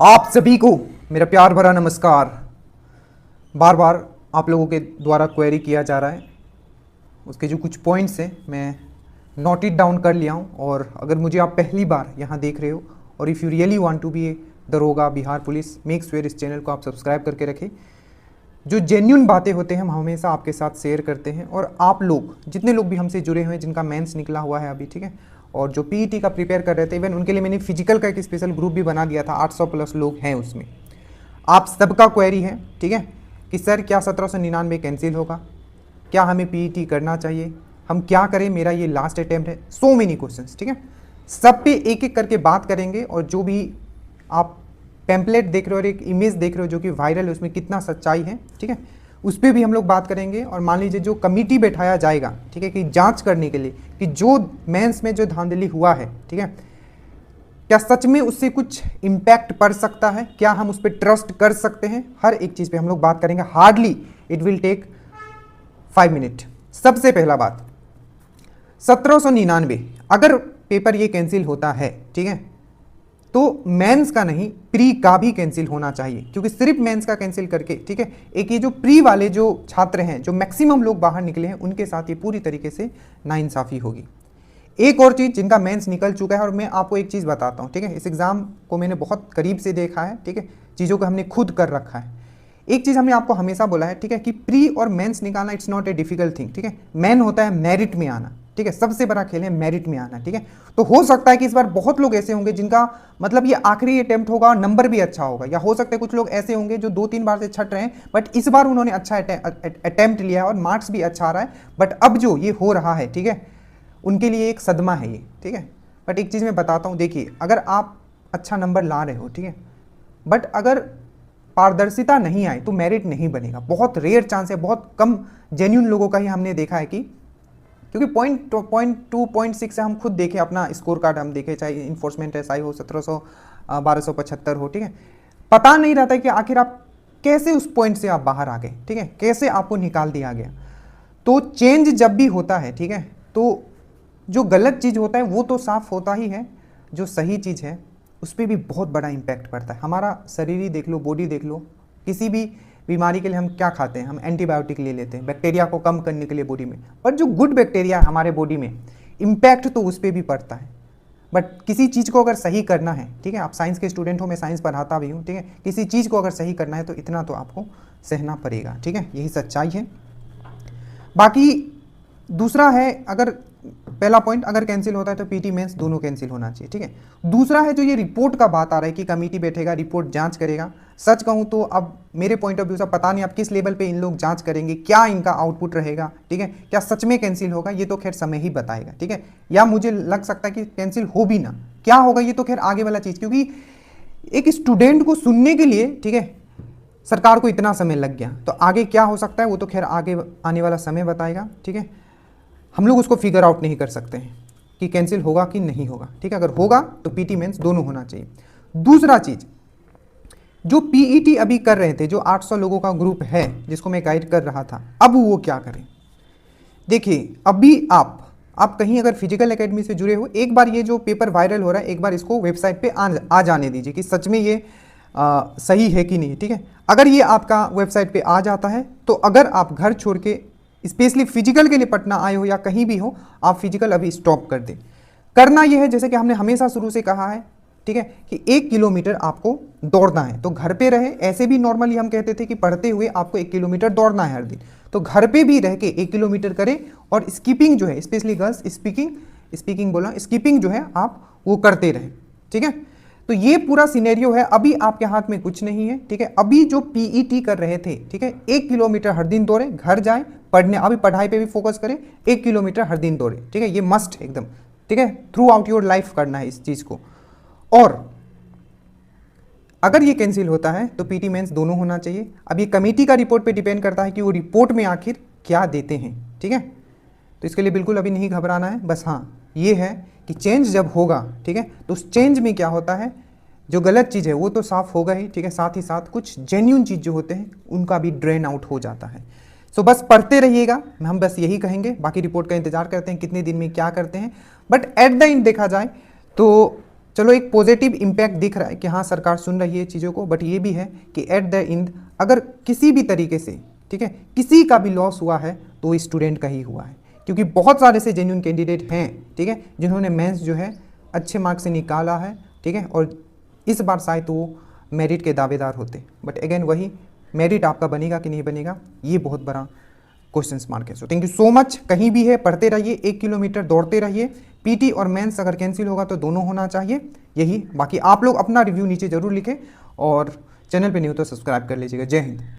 आप सभी को मेरा प्यार भरा नमस्कार। बार बार आप लोगों के द्वारा क्वेरी किया जा रहा है, उसके जो कुछ पॉइंट्स हैं मैं नोट इट डाउन कर लिया हूँ। और अगर मुझे आप पहली बार यहाँ देख रहे हो और if you really want to be a दरोगा बिहार पुलिस, मेक श्योर इस चैनल को आप सब्सक्राइब करके रखें। जो जेन्युइन बातें होते हैं हम हमेशा आपके साथ शेयर करते हैं। और आप लोग जितने लोग भी हमसे जुड़े हुए हैं, जिनका मेंस निकला हुआ है अभी, ठीक है, और जो पीईटी का प्रिपेयर कर रहे थे, इवन उनके लिए मैंने फिजिकल का एक स्पेशल ग्रुप भी बना दिया था। 800 प्लस लोग हैं उसमें। आप सबका क्वेरी है, ठीक है, कि सर क्या 1799 कैंसिल होगा, क्या हमें पीईटी करना चाहिए, हम क्या करें, मेरा ये लास्ट अटेम्प्ट है। सो मेनी क्वेश्चंस, ठीक है, सब पे एक एक करके बात करेंगे। और जो भी आप पैम्पलेट देख रहे हो और एक इमेज देख रहे हो जो कि वायरल है, उसमें कितना सच्चाई है, ठीक है, उस पर भी हम लोग बात करेंगे। और मान लीजिए जो कमेटी बैठाया जाएगा, ठीक है, कि जांच करने के लिए कि जो मेंस में जो धांधली हुआ है, ठीक है, क्या सच में उससे कुछ इम्पैक्ट पड़ सकता है, क्या हम उस पर ट्रस्ट कर सकते हैं, हर एक चीज़ पे हम लोग बात करेंगे। Hardly it will take 5 minute. सबसे पहला बात, 1799 अगर पेपर ये कैंसिल होता है, ठीक है, तो मेंस का नहीं, प्री का भी कैंसिल होना चाहिए। क्योंकि सिर्फ मेंस का कैंसिल करके, ठीक है, एक ये जो प्री वाले जो छात्र हैं, जो मैक्सिमम लोग बाहर निकले हैं, उनके साथ ये पूरी तरीके से नाइंसाफी होगी। एक और चीज़, जिनका मेंस निकल चुका है, और मैं आपको एक चीज़ बताता हूँ, ठीक है, इस एग्ज़ाम को मैंने बहुत करीब से देखा है, ठीक है, चीज़ों को हमने खुद कर रखा है। एक चीज़ हमने आपको हमेशा बोला है, ठीक है, कि प्री और मेंस निकालना it's not a difficult thing, ठीक है। मेन होता है मेरिट में आना, ठीक है, सबसे बड़ा खेल है मेरिट में आना, ठीक है। तो हो सकता है कि इस बार बहुत लोग ऐसे होंगे जिनका मतलब ये आखिरी अटेम्प्ट होगा और नंबर भी अच्छा होगा, या हो सकता है कुछ लोग ऐसे होंगे जो 2-3 बार से छट रहे हैं, बट इस बार उन्होंने अच्छा अटेम्प्ट लिया है और मार्क्स भी अच्छा आ रहा है। बट अब जो ये हो रहा है, ठीक है, उनके लिए एक सदमा है ये, ठीक है। बट एक चीज़ मैं बताता हूँ, देखिए, अगर आप अच्छा नंबर ला रहे हो, ठीक है, बट अगर पारदर्शिता नहीं आए तो मेरिट नहीं बनेगा। बहुत रेयर चांस है, बहुत कम जेन्युइन लोगों का ही हमने देखा है कि, क्योंकि पॉइंट 2.6 से हम खुद देखें, अपना स्कोर कार्ड हम देखें, चाहे इन्फोर्समेंट एसआई हो, 1700 1275 हो, ठीक है, पता नहीं रहता है कि आखिर आप कैसे उस पॉइंट से आप बाहर आ गए, ठीक है, कैसे आपको निकाल दिया गया। तो चेंज जब भी होता है, ठीक है, तो जो गलत चीज़ होता है वो तो साफ होता ही है, जो सही चीज़ है उस पर भी बहुत बड़ा इम्पैक्ट पड़ता है। हमारा शरीर ही देख लो, बॉडी देख लो, किसी भी बीमारी के लिए हम क्या खाते हैं, हम एंटीबायोटिक ले लेते हैं बैक्टीरिया को कम करने के लिए बॉडी में। पर जो गुड बैक्टीरिया है हमारे बॉडी में, इम्पैक्ट तो उस पर भी पड़ता है। बट किसी चीज़ को अगर सही करना है, ठीक है, आप साइंस के स्टूडेंट हो, मैं साइंस पढ़ाता भी हूँ, ठीक है, किसी चीज़ को अगर सही करना है तो इतना तो आपको सहना पड़ेगा, ठीक है, यही सच्चाई है। बाकी दूसरा है, अगर पहला पॉइंट, अगर कैंसिल होता है तो पीटी मेंस दोनों कैंसिल होना चाहिए, ठीक है। दूसरा है जो ये रिपोर्ट का बात आ रहा है कि कमेटी बैठेगा, रिपोर्ट जांच करेगा। सच कहूं तो अब मेरे पॉइंट ऑफ व्यू से पता नहीं आप किस लेवल पे इन लोग जांच करेंगे, क्या इनका आउटपुट रहेगा, ठीक है, क्या सच में कैंसिल होगा, ये तो खैर समय ही बताएगा, ठीक है। या मुझे लग सकता है कि कैंसिल हो भी ना, क्या होगा ये तो खैर आगे वाला चीज़, क्योंकि एक स्टूडेंट को सुनने के लिए, ठीक है, सरकार को इतना समय लग गया, तो आगे क्या हो सकता है वो तो खैर आगे आने वाला समय बताएगा, ठीक है। हम लोग उसको फिगर आउट नहीं कर सकते हैं कि कैंसिल होगा कि नहीं होगा, ठीक है। अगर होगा तो पीटी मेंस दोनों होना चाहिए। दूसरा चीज़, जो पीईटी अभी कर रहे थे, जो 800 लोगों का ग्रुप है जिसको मैं गाइड कर रहा था, अब वो क्या करें। देखिए, अभी आप कहीं अगर फिजिकल एकेडमी से जुड़े हो, एक बार ये जो पेपर वायरल हो रहा है, एक बार इसको वेबसाइट पे आ जाने दीजिए कि सच में ये सही है कि नहीं, ठीक है। अगर ये आपका वेबसाइट पे आ जाता है तो अगर आप घर छोड़ के स्पेशली फिजिकल के लिए पटना आए हो या कहीं भी हो, आप फिजिकल अभी स्टॉप कर दें। करना यह है, जैसे कि हमने हमेशा शुरू से कहा है, ठीक है, कि 1 किलोमीटर आपको दौड़ना है। तो घर पे रहे, ऐसे भी नॉर्मली हम कहते थे कि पढ़ते हुए आपको 1 किलोमीटर दौड़ना है हर दिन, तो घर पे भी रह के 1 किलोमीटर करें। और स्कीपिंग जो है, स्पेशली गर्ल्स, स्पीकिंग बोला, स्कीपिंग जो है आप वो करते रहें, ठीक है। तो ये पूरा सिनेरियो है, अभी आपके हाथ में कुछ नहीं है, ठीक है। अभी जो पीईटी कर रहे थे, ठीक है, 1 किलोमीटर हर दिन दौड़े, घर जाए पढ़ने, अभी पढ़ाई पे भी फोकस करें, 1 किलोमीटर हर दिन दौड़े, ठीक है, ये मस्ट एकदम, ठीक है, थ्रू आउट योर लाइफ करना है इस चीज़ को। और अगर ये कैंसिल होता है तो पीटी मेंस दोनों होना चाहिए। अब ये कमेटी का रिपोर्ट पे डिपेंड करता है कि वो रिपोर्ट में आखिर क्या देते हैं, ठीक है। तो इसके लिए बिल्कुल अभी नहीं घबराना है, बस हाँ ये है कि चेंज जब होगा, ठीक है, तो उस चेंज में क्या होता है, जो गलत चीज़ है वो तो साफ होगा ही, ठीक है, साथ ही साथ कुछ जेन्यून चीज़ जो होते हैं उनका भी ड्रेन आउट हो जाता है। सो बस पढ़ते रहिएगा, हम बस यही कहेंगे, बाकी रिपोर्ट का इंतजार करते हैं कितने दिन में क्या करते हैं। बट एट द एंड देखा जाए तो चलो एक पॉजिटिव इम्पैक्ट दिख रहा है कि हाँ सरकार सुन रही है चीज़ों को, बट ये भी है कि एट द एंड अगर किसी भी तरीके से, ठीक है, किसी का भी लॉस हुआ है तो स्टूडेंट का ही हुआ है, क्योंकि बहुत सारे से जेन्युइन कैंडिडेट हैं, ठीक है, जिन्होंने मेंस जो है अच्छे मार्क्स से निकाला है, ठीक है, और इस बार शायद तो वो मेरिट के दावेदार होते, बट अगेन वही मेरिट आपका बनेगा कि नहीं बनेगा, ये बहुत बड़ा क्वेश्चन मार्क है। So thank you so much. कहीं भी है पढ़ते रहिए, 1 किलोमीटर दौड़ते रहिए। पीटी और मेंस अगर कैंसिल होगा तो दोनों होना चाहिए, यही। बाकी आप लोग अपना रिव्यू नीचे जरूर लिखें और चैनल पे नहीं हो तो सब्सक्राइब कर लीजिएगा। जय हिंद।